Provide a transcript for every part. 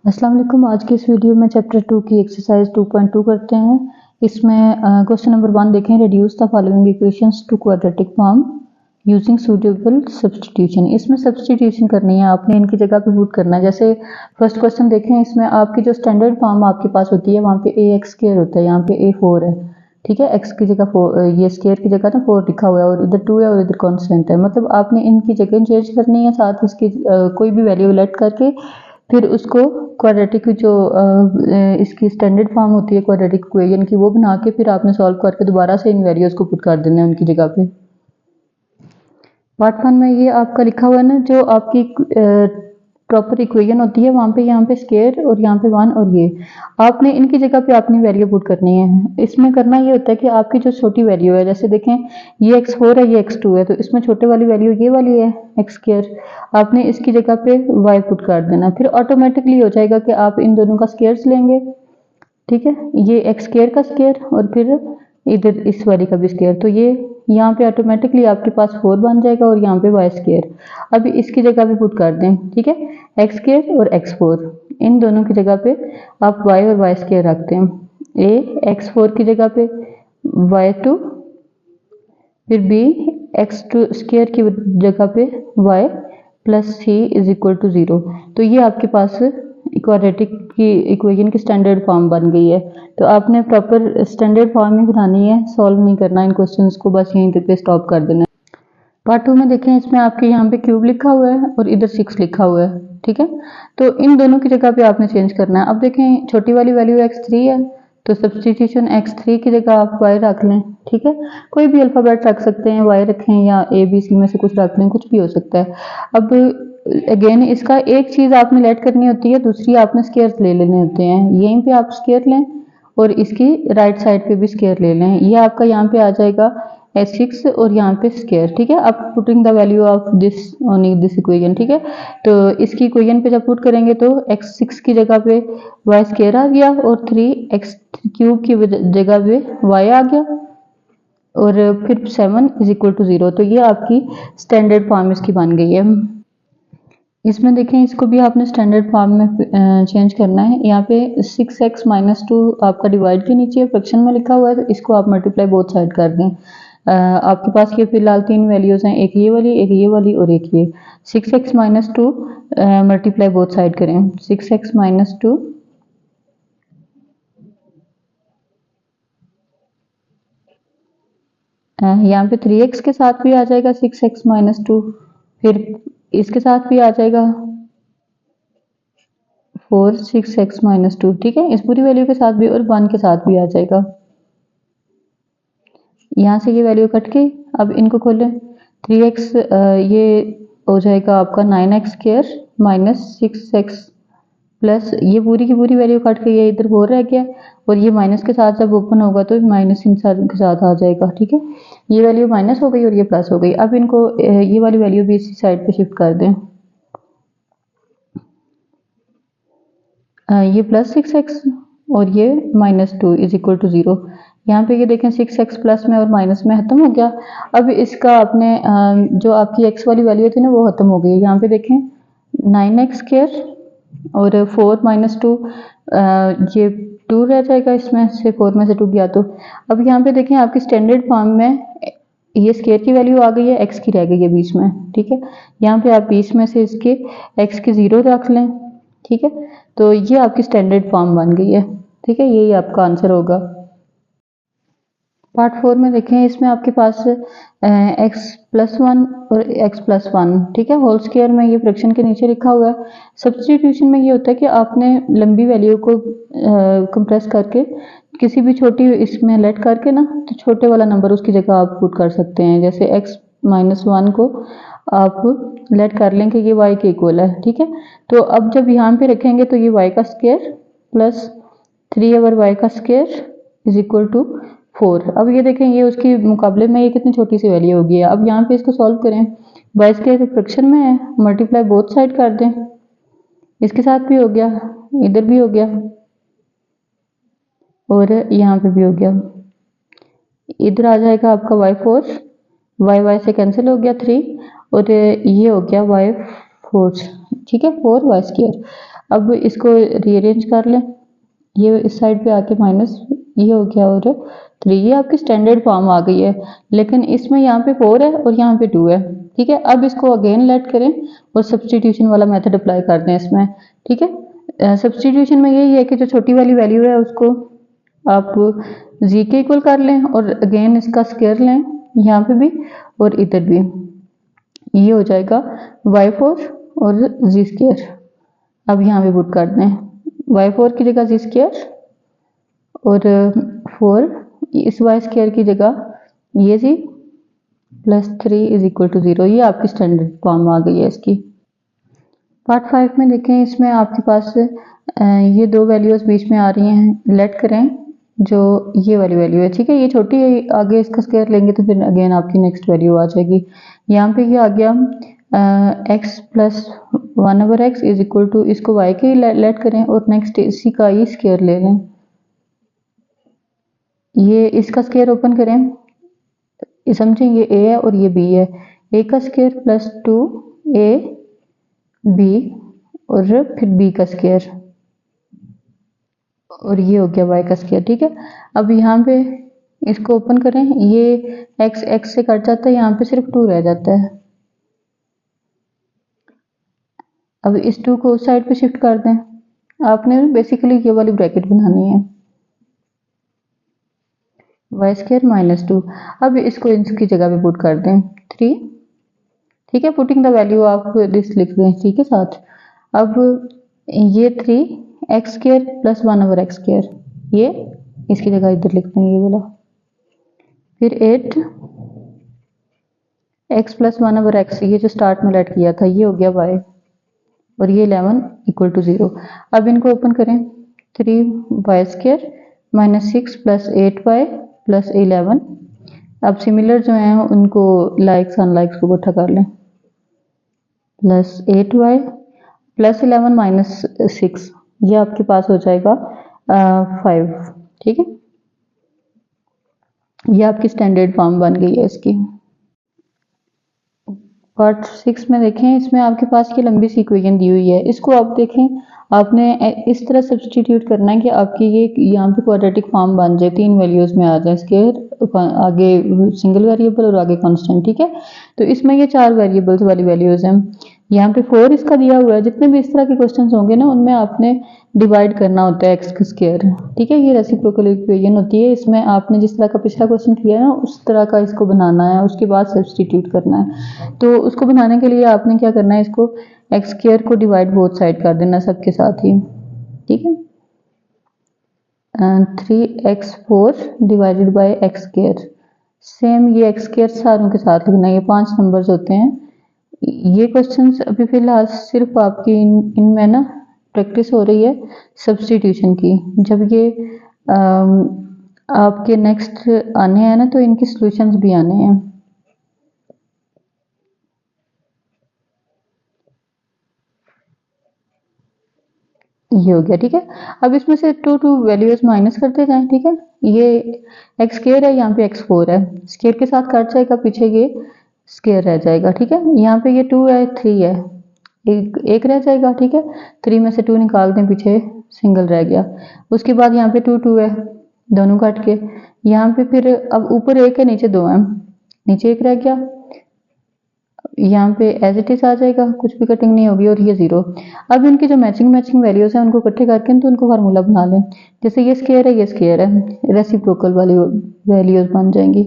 अस्सलाम वालेकुम। आज की इस वीडियो में चैप्टर 2 की एक्सरसाइज 2.2 करते हैं। इसमें क्वेश्चन नंबर 1 देखें, reduce the following equations to quadratic form using suitable substitution. इसमें सब्स्टिट्यूशन करनी है, आपने इनकी जगह पे पुट करना है। जैसे फर्स्ट क्वेश्चन देखें, इसमें आपकी जो स्टैंडर्ड फॉर्म आपके पास होती है वहाँ पे ए एक्स स्क्वायर होता है, यहाँ पे ए 4 है, ठीक है। एक्स की जगह 4, ये स्क्वायर की जगह ना 4 लिखा हुआ है और इधर 2 है और इधर कॉन्स्टेंट है। मतलब आपने इनकी जगह चेंज करनी है, साथ इसकी कोई भी वैल्यू लेट करके फिर उसको क्वाड्रेटिक जो इसकी स्टैंडर्ड फॉर्म होती है क्वाड्रेटिक इक्वेशन की, वो बना के फिर आपने सॉल्व करके दोबारा से इन वैल्यूज को पुट कर देना है उनकी जगह पे। पार्ट 1 में ये आपका लिखा हुआ है ना, जो आपकी प्रॉपर इक्वेशन होती है वहाँ पे, यहाँ पे स्क्वायर और यहाँ पे 1 और ये आपने इनकी जगह पे अपनी वैल्यू पुट करनी है। इसमें करना ये होता है कि आपकी जो छोटी वैल्यू है, जैसे देखें ये x4 है, ये x2 है, तो इसमें छोटे वाली वैल्यू ये वाली है एक्स स्क्वायर, आपने इसकी जगह पे y पुट कर देना, फिर ऑटोमेटिकली हो जाएगा कि आप इन दोनों का स्क्वायर्स लेंगे, ठीक है। ये एक्स स्क्वायर का स्क्वायर और फिर इधर इस वाली का भी स्क्वायर, तो ये यहाँ पे ऑटोमेटिकली आपके पास 4 बन जाएगा और यहाँ पे वाई स्क्वायर। अब इसकी जगह पे पुट कर दें, ठीक है। एक्स स्क्वायर और x4 इन दोनों की जगह पे आप y और वाई स्क्वायर रखते हैं। ए x4 की जगह पे y2, फिर b x2 स्क्वायर की जगह पे y plus c is equal to 0। तो ये आपके पास क्वाड्रेटिक की इक्वेशन की स्टैंडर्ड फॉर्म बन गई है। तो आपने प्रॉपर स्टैंडर्ड फॉर्म ही बनानी है, सॉल्व नहीं करना इन क्वेश्चंस को, बस यहीं पे स्टॉप कर देना है। पार्ट 2 में देखें, इसमें आपके यहाँ पे क्यूब लिखा हुआ है और इधर 6 लिखा हुआ है, ठीक है। तो इन दोनों की जगह पे आपने चेंज करना है। अब देखें छोटी वाली वैल्यू x3 है, तो सब्सटीट्यूशन x3 की जगह आप y रख लें, ठीक है। कोई भी अल्फ़ाबेट रख सकते हैं, y रखें या a b c में से कुछ रख लें, कुछ भी हो सकता है। अब अगेन इसका एक चीज़ आपने लेट करनी होती है, दूसरी आपने स्क्वायर्स ले लेने होते हैं। यहीं पे आप स्क्वायर लें और इसकी राइट साइड पे भी स्क्वायर ले लें। ये आपका यहाँ पे आ जाएगा h6 और यहाँ पे स्क्वायर, ठीक है। अब putting the value of this only this equation, ठीक है। तो इसकी इक्वेशन पे जब पुट करेंगे तो x6 की जगह पे y स्क्वायर आ गया और 3x क्यूब की जगह पे y आ गया और फिर 7 इज इक्वल टू 0। तो ये आपकी स्टैंडर्ड फॉर्म इसकी बन गई है। इसमें देखें, इसको भी आपने स्टैंडर्ड फॉर्म में चेंज करना है। यहाँ पे 6x माइनस 2 आपका डिवाइड के नीचे फ्रैक्शन में लिखा हुआ है, तो इसको आप मल्टीप्लाई बोथ साइड कर दें। आपके पास ये फिलहाल 3 वैल्यूज हैं, एक ये वाली, एक ये वाली और एक ये। 6x minus 2 multiply both side करें। 6x माइनस 2 यहाँ पे 3x के साथ भी आ जाएगा 6x माइनस 2, फिर इसके साथ भी आ जाएगा 4 6x माइनस 2, ठीक है। इस पूरी वैल्यू के साथ भी और 1 के साथ भी आ जाएगा। यहाँ से ये वैल्यू कट के अब इनको खोलें, 3x ये हो जाएगा आपका 9x square minus 6x plus ये पूरी की पूरी वैल्यू कट के ये इधर 4 रह गया और ये माइनस के साथ जब ओपन होगा तो माइनस इन के साथ आ जाएगा, ठीक है। ये वैल्यू माइनस हो गई और ये प्लस हो गई। अब इनको ये वाली वैल्यू भी इसी साइड पे शिफ्ट कर दें। ये प्लस 6x और ये माइनस 2 इज इक्वल टू 0। यहाँ पे ये देखें 6x प्लस में और माइनस में खत्म हो गया। अब इसका आपने जो आपकी x वाली वैल्यू थी ना वो खत्म हो गई। यहाँ पे देखें 9x स्क्वायर और 4 माइनस 2, ये 2 रह जाएगा, इसमें से 4 में से 2 गया तो। अब यहाँ पे देखें आपकी स्टैंडर्ड फॉर्म में ये स्क्वायर की वैल्यू आ गई है, x की रह गई है बीच में, ठीक है। यहाँ पे आप बीच में से इसके x की 0 रख लें, ठीक है। तो ये आपकी स्टैंडर्ड फॉर्म बन गई है, ठीक है। यही आपका आंसर होगा। पार्ट 4 में देखें, इसमें आपके पास x प्लस 1 और x प्लस 1, ठीक है, होल स्क्वायर में ये फ्रैक्शन के नीचे लिखा हुआ है। सब्स्टिट्यूशन में ये होता है कि आपने लंबी वैल्यू को कंप्रेस करके किसी भी छोटी इसमें लेट करके ना, तो छोटे वाला नंबर उसकी जगह आप पुट कर सकते हैं। जैसे x माइनस 1 को आप लेट कर लें कि ये y के इक्वल है, ठीक है। तो अब जब यहाँ पे रखेंगे तो ये y का स्क्वायर प्लस 3 ओवर y का स्क्वायर इज इक्वल टू 4। अब ये देखें, ये उसके मुकाबले में ये कितनी छोटी सी वैल्यू होगी। अब यहाँ पे इसको सॉल्व करें, y स्क्वायर फ्रैक्शन में है, मल्टीप्लाई बोथ साइड कर दें। इसके साथ भी हो गया, इधर भी हो गया और यहाँ पे भी हो गया। इधर आ जाएगा आपका y4, y से कैंसिल हो गया 3 और ये हो गया y4, ठीक है, 4 y स्क्वायर। अब इसको रीअरेंज कर लें, ये इस साइड पे आके माइनस ये हो गया और 3, ये आपकी स्टैंडर्ड फॉर्म आ गई है। लेकिन इसमें यहाँ पे 4 है और यहाँ पे 2 है, ठीक है। अब इसको अगेन लेट करें और सब्सटीट्यूशन वाला मेथड अप्लाई कर दें इसमें, ठीक है। सब्सटीट्यूशन में यही है कि जो छोटी वाली वैल्यू है उसको आप जी के इक्वल कर लें और अगेन इसका स्क्वायर लें यहाँ पे भी और इधर भी, ये हो जाएगा y4 और जी स्क्वायर। अब यहाँ पे पुट कर दें y4 की जगह जी स्क्वायर और 4 इस y स्क्वायर की जगह ये जी प्लस 3 इज इक्वल टू 0। ये आपकी स्टैंडर्ड फॉर्म आ गई है इसकी। पार्ट 5 में देखें, इसमें आपके पास ये दो वैल्यूज बीच में आ रही हैं, लेट करें जो ये वाली वैल्यू है, ठीक है। ये छोटी है, आगे इसका स्क्वायर लेंगे तो फिर अगेन आपकी नेक्स्ट वैल्यू आ जाएगी। यहाँ पे ये आ गया x plus 1/x is equal to, इसको y के लेट करें और नेक्स्ट इसी का ही स्क्वायर ले लें। ये इसका स्क्वायर ओपन करें, समझें ये a है और ये b है, a का स्क्वायर प्लस 2a b और फिर b का स्क्वायर और ये हो गया y का स्क्वायर, ठीक है। अब यहाँ पे इसको ओपन करें, ये x से कट जाता है, यहाँ पे सिर्फ 2 रह जाता है। अब इस 2 को उस साइड पे शिफ्ट कर दें, आपने बेसिकली ये वाली ब्रैकेट बनानी है y स्क्वायर माइनस 2। अब इसको इसकी जगह पे पुट कर दें 3, ठीक है। पुटिंग द वैल्यू आप दिस लिख दें, ठीक है साथ। अब ये 3 x square plus 1/x square, ये इसकी जगह इधर लिख दें ये वाला, फिर 8 x प्लस 1/x, ये जो स्टार्ट में लेट किया था ये हो गया y और ये 11 इक्वल टू 0। अब इनको ओपन करें, 3y square minus 6 plus 8y plus 11। अब सिमिलर जो हैं उनको लाइक्स अनलाइक्स को इकट्ठा कर लें, प्लस 8y प्लस 11 माइनस 6, ये आपके पास हो जाएगा 5, ठीक है। ये आपकी स्टैंडर्ड फॉर्म बन गई है इसकी। पार्ट 6 में देखें, इसमें आपके पास ये लंबी सी इक्वेशन दी हुई है, इसको आप देखें, आपने इस तरह सब्स्टिट्यूट करना है कि आपकी ये यहाँ पे क्वाड्रेटिक फॉर्म बन जाए, 3 वैल्यूज में आ जाए, स्क्वायर आगे सिंगल वेरिएबल और आगे कांस्टेंट, ठीक है। तो इसमें ये 4 वेरिएबल्स वाली वैल्यूज हैं, यहाँ पे 4 इसका दिया हुआ है। जितने भी इस तरह के क्वेश्चंस होंगे ना उनमें आपने डिवाइड करना होता है एक्स का स्क्वायर, ठीक है। ये रेसिप्रोकल इक्वेशन होती है, इसमें आपने जिस तरह का पिछला क्वेश्चन किया है ना उस तरह का इसको बनाना है, उसके बाद सब्स्टिट्यूट करना है। तो उसको बनाने के लिए आपने क्या करना है, इसको एक्स स्क्वायर को डिवाइड बोथ साइड कर देना सबके साथ ही, ठीक है। 3x4 divided by x square, same ये एक्स स्क्वायर सारों के साथ लिखना है, ये 5 नंबर्स होते हैं। ये क्वेश्चंस अभी फिलहाल सिर्फ आपकी इनमें ना प्रैक्टिस हो रही है सब्स्टिट्यूशन की। जब ये आपके नेक्स्ट आने हैं ना तो इनके सॉल्यूशंस भी आने हैं। ये हो गया, ठीक है। अब इसमें से 2 वैल्यूज माइनस करते जाएं, ठीक है। ये एक्स स्क्वायर है, यहाँ पे x4 है, स्क्वायर के साथ कट जाएगा, पीछे ये स्क्वायर रह जाएगा, ठीक है। यहाँ पे ये 2 है, 3 है, एक रह जाएगा, ठीक है। 3 में से 2 निकाल दें, पीछे सिंगल रह गया। उसके बाद यहाँ पे 2 है, दोनों कट के यहाँ पे फिर अब ऊपर 1 है, नीचे 2 है, नीचे 1 रह गया, यहाँ पे एज इट इज आ जाएगा, कुछ भी कटिंग नहीं होगी और ये 0। अब इनकी जो मैचिंग वैल्यूज हैं उनको इकट्ठे करके तो उनको फार्मूला बना लें। जैसे ये स्क्वायर है, ये स्क्वायर है, रेसिप्रोकल वाली वैल्यूज बन जाएंगी।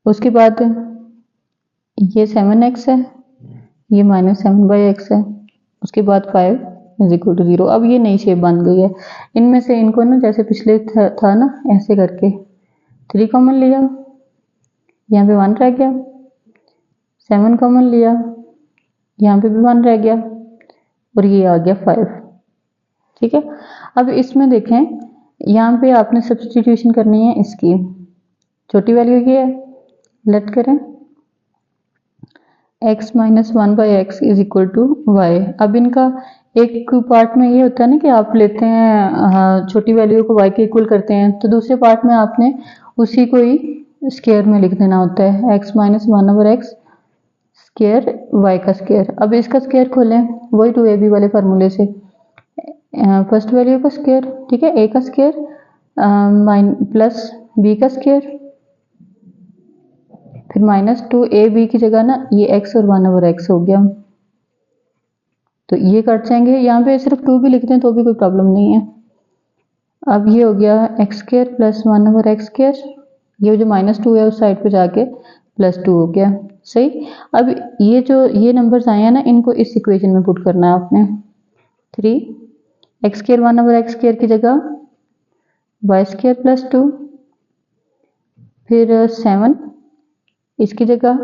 उसके बाद ये 7x है, ये -7/x है, उसके बाद 5 इज इक्वल टू 0। अब ये नई शेप बन गई है। इनमें से इनको ना जैसे पिछले था ना ऐसे करके 3 कॉमन लिया, यहाँ पे 1 रह गया, 7 कॉमन लिया, यहाँ पे भी 1 रह गया और ये आ गया 5, ठीक है। अब इसमें देखें, यहाँ पे आपने सब्स्टिट्यूशन करनी है इसकी, छोटी वैल्यू ये है, लेट करें x minus 1/x is equal to y। अब इनका एक पार्ट में ये होता है ना कि आप लेते हैं छोटी वैल्यू को y के इक्वल करते हैं, तो दूसरे पार्ट में आपने उसी को ही स्क्वायर में लिख देना होता है, x minus 1/x square y का स्क्वायर। अब इसका स्क्वायर खोलें वही 2ab वाले फार्मूले से, फर्स्ट वैल्यू का स्क्वायर, ठीक है, ए का स्क्वायर प्लस बी का स्क्वायर, फिर माइनस 2ab की जगह ना ये x और 1/x हो गया, तो ये कट जाएंगे। यहाँ पे सिर्फ 2 भी लिखते हैं तो भी कोई प्रॉब्लम नहीं है। अब ये हो गया x square plus 1/x square, ये जो -2 है उस साइड पे जाके +2 हो गया, सही। अब ये जो ये नंबर्स आए हैं ना, इनको इस इक्वेशन में पुट करना है आपने। 3 एक्स स्क्वायर 1/x स्क्वायर की जगह वाई स्क्वायर +2, फिर 7 इसकी जगह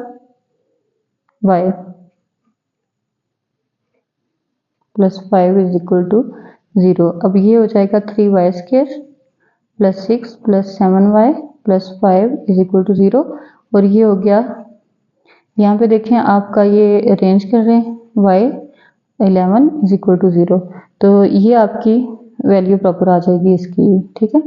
y plus 5 is equal to 0। अब ये हो जाएगा 3y square plus 6 plus 7y plus 5 is equal to 0। और ये हो गया, यहाँ पे देखें आपका ये अरेंज कर रहे हैं y 11 इज इक्वल टू 0, तो ये आपकी वैल्यू प्रॉपर आ जाएगी इसकी, ठीक है।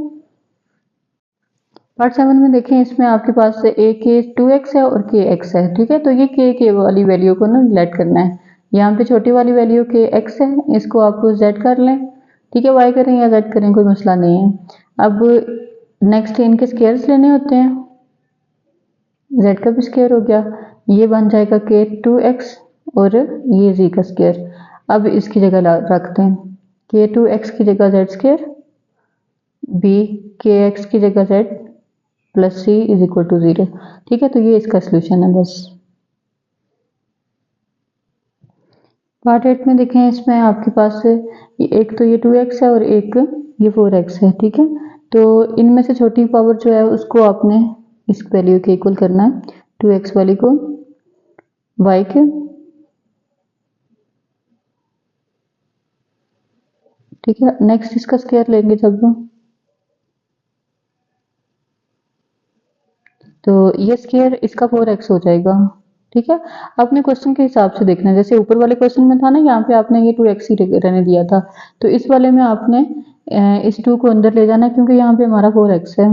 पार्ट 7 में देखें, इसमें आपके पास a के 2x है और k x है, ठीक है। तो ये k वाली वैल्यू को ना लेट करना है। यहाँ पे छोटी वाली वैल्यू k x है, इसको आप z कर लें, ठीक है, y करें या z करें कोई मसला नहीं है। अब नेक्स्ट इनके स्क्वायर्स लेने होते हैं, z का भी स्क्वायर हो गया, ये बन जाएगा k 2x और ये z का स्क्वायर। अब इसकी जगह रखते हैं k 2x की जगह z square, b k x की जगह z plus c is equal to 0, ठीक है। तो ये इसका सोल्यूशन है बस। पार्ट 8 में देखें, इसमें आपके पास एक तो ये 2x है और एक ये 4x है, ठीक है। तो इनमें से छोटी पावर जो है उसको आपने इस वैल्यू के इक्वल करना है, 2x वाली को y के, ठीक है। नेक्स्ट इसका स्क्वायर लेंगे जब, तो ये स्क्वायर इसका 4x हो जाएगा, ठीक है। आपने क्वेश्चन के हिसाब से देखना है, जैसे ऊपर वाले क्वेश्चन में था ना, यहाँ पे आपने ये 2x ही रहने दिया था, तो इस वाले में आपने इस 2 को अंदर ले जाना है क्योंकि यहाँ पे हमारा 4x है।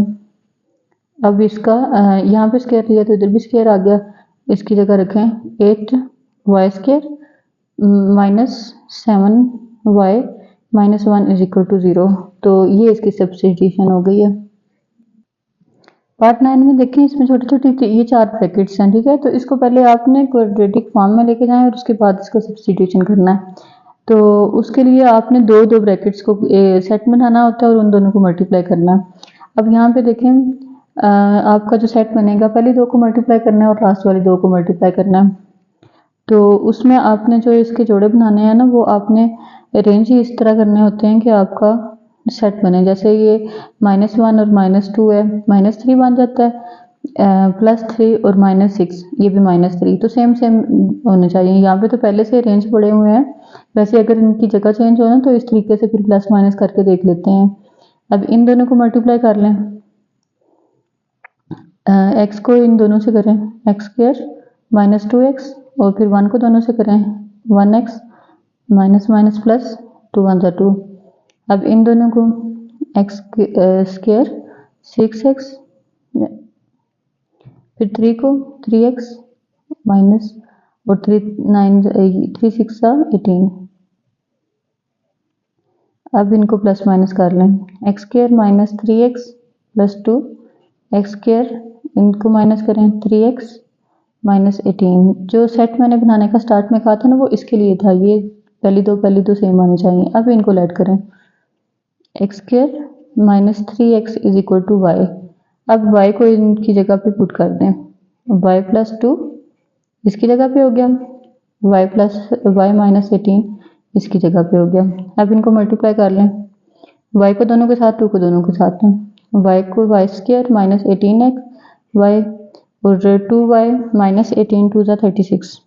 अब इसका यहाँ पे स्क्वायर लिया तो इधर भी स्क्वायर आ गया, इसकी जगह रखें 8y square minus 7y minus 1 is equal to 0, तो ये इसकी सब्स्टिट्यूशन हो गई है। पार्ट 9 में देखें, इसमें छोटी छोटी ये 4 ब्रैकेट्स हैं, ठीक है। तो इसको पहले आपने क्वाड्रेटिक फॉर्म में लेके जाएं और उसके बाद इसको सब्स्टिट्यूशन करना है। तो उसके लिए आपने दो ब्रैकेट्स को सेट बनाना होता है और उन दोनों को मल्टीप्लाई करना है। अब यहाँ पे देखें, आपका जो सेट बनेगा पहले 2 को मल्टीप्लाई करना है और लास्ट वाले 2 को मल्टीप्लाई करना है। तो उसमें आपने जो इसके जोड़े बनाने हैं ना, वो आपने अरेंज ही इस तरह करने होते हैं कि आपका सेट बने। जैसे ये -1 और -2 है, -3 बन जाता है, +3 और -6 ये भी -3, तो सेम सेम होने चाहिए। यहाँ पे तो पहले से रेंज पड़े हुए हैं, वैसे अगर इनकी जगह चेंज हो ना तो इस तरीके से फिर प्लस माइनस करके देख लेते हैं। अब इन दोनों को मल्टीप्लाई कर लें, x को इन दोनों से करें एक्स स्क्वायर -2x और फिर 1 को दोनों से करें 1x माइनस माइनस प्लस 2 1 जा 2। अब इन दोनों को एक्स स्क्वायर 6x, फिर 3 को 3x माइनस और 3 6 18। अब इनको प्लस माइनस कर लें, x square minus 3x plus 2 x square, इनको माइनस करें 3x माइनस 18। जो सेट मैंने बनाने का स्टार्ट में कहा था ना, वो इसके लिए था, ये पहली दो सेम आनी चाहिए। अब इनको लेट करें, x square minus 3x is equal to y. अब y को इनकी जगह पे पुट कर दें, y प्लस 2 इसकी जगह पे हो गया, y माइनस 18 इसकी जगह पे हो गया। अब इनको मल्टीप्लाई कर लें, y को दोनों के साथ, 2 को दोनों के साथ, y को y square minus 18x y और 2y माइनस 18 2 जा 36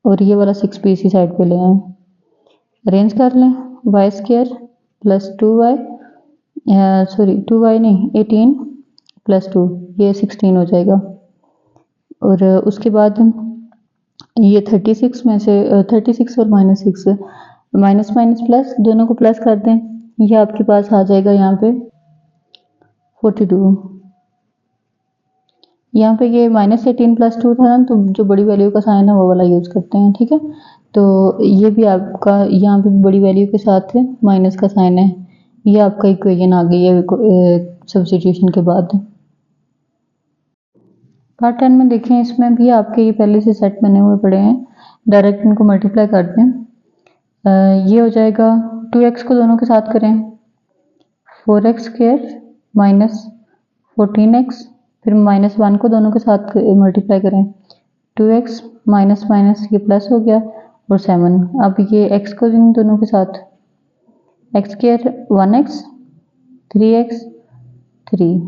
और ये वाला 6 भी इसी साइड पे ले आए। अरेंज कर लें, y square plus 2y 18 plus 2 ये 16 हो जाएगा। और उसके बाद ये 36 में से 36 और -6 माइनस माइनस प्लस दोनों को प्लस कर दें, ये आपके पास आ जाएगा यहाँ पे 42। यहाँ पे ये -18 + 2 था ना, तो जो बड़ी वैल्यू का साइन है वो वाला यूज़ करते हैं, ठीक है। तो ये भी आपका यहाँ पे बड़ी वैल्यू के साथ माइनस का साइन है, ये आपका इक्वेशन आ गई है सब्स्टिट्यूशन के बाद। पार्ट 10 में देखें, इसमें भी आपके ये पहले से सेट बने हुए पड़े हैं, डायरेक्ट इनको मल्टीप्लाई कर दें। ये हो जाएगा 2x को दोनों के साथ करें 4x² माइनस 14x, फिर -1 को दोनों के साथ मल्टीप्लाई करें 2x माइनस माइनस ये प्लस हो गया और 7। अब ये x को इन दोनों के साथ x² 1x 3x 3।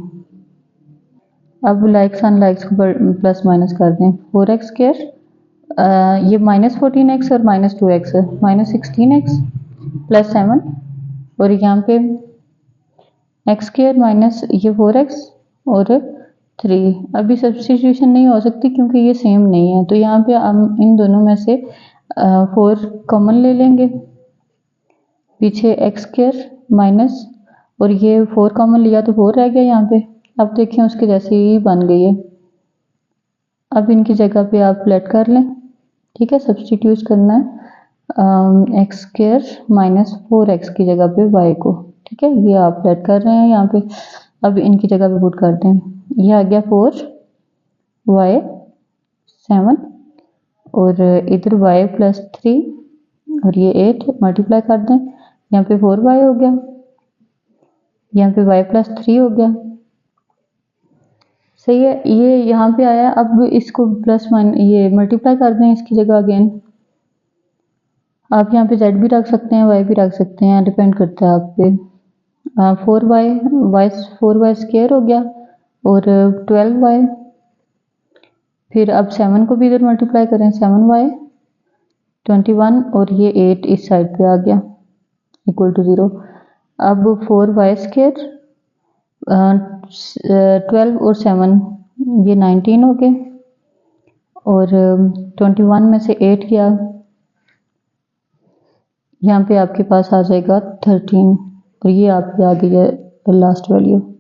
अब लाइक्स अनलाइक्स को प्लस माइनस कर दें 4x², ये -14x और -2x है, -16x + 7 और यहाँ पे x² माइनस ये 4x और 3। अभी सब्स्टिट्यूशन नहीं हो सकती क्योंकि ये सेम नहीं है, तो यहाँ पे हम इन दोनों में से 4 कॉमन ले लेंगे, पीछे x² माइनस और ये 4 कॉमन लिया तो 4 रह गया यहाँ पे। अब देखें उसके जैसे ही बन गई है। अब इनकी जगह पे आप लेट कर लें, ठीक है, सब्स्टिट्यूट करना है x² माइनस 4x की जगह पे y को, ठीक है, ये आप लेट कर रहे हैं यहाँ पे। अब इनकी जगह पे पुट करते हैं, ये आ गया 4y 7 और इधर y + 3 और ये 8 मल्टीप्लाई कर दें, यहाँ पे 4y हो गया, यहाँ पे y + 3 हो गया, सही है। ये यहाँ पे आया, अब इसको प्लस ये मल्टीप्लाई कर दें इसकी जगह अगेन। आप यहाँ पे z भी रख सकते हैं, y भी रख सकते हैं, डिपेंड करता है आप पे। 4y² हो गया और 12y, फिर अब 7 को भी इधर मल्टीप्लाई करें 7y 21 और ये 8 इस साइड पे आ गया = 0। अब 4y² 12 और 7 ये 19 हो गए और 21 में से 8 गया, यहाँ पे आपके पास आ जाएगा 13 और ये आपकी आ गई है लास्ट वैल्यू।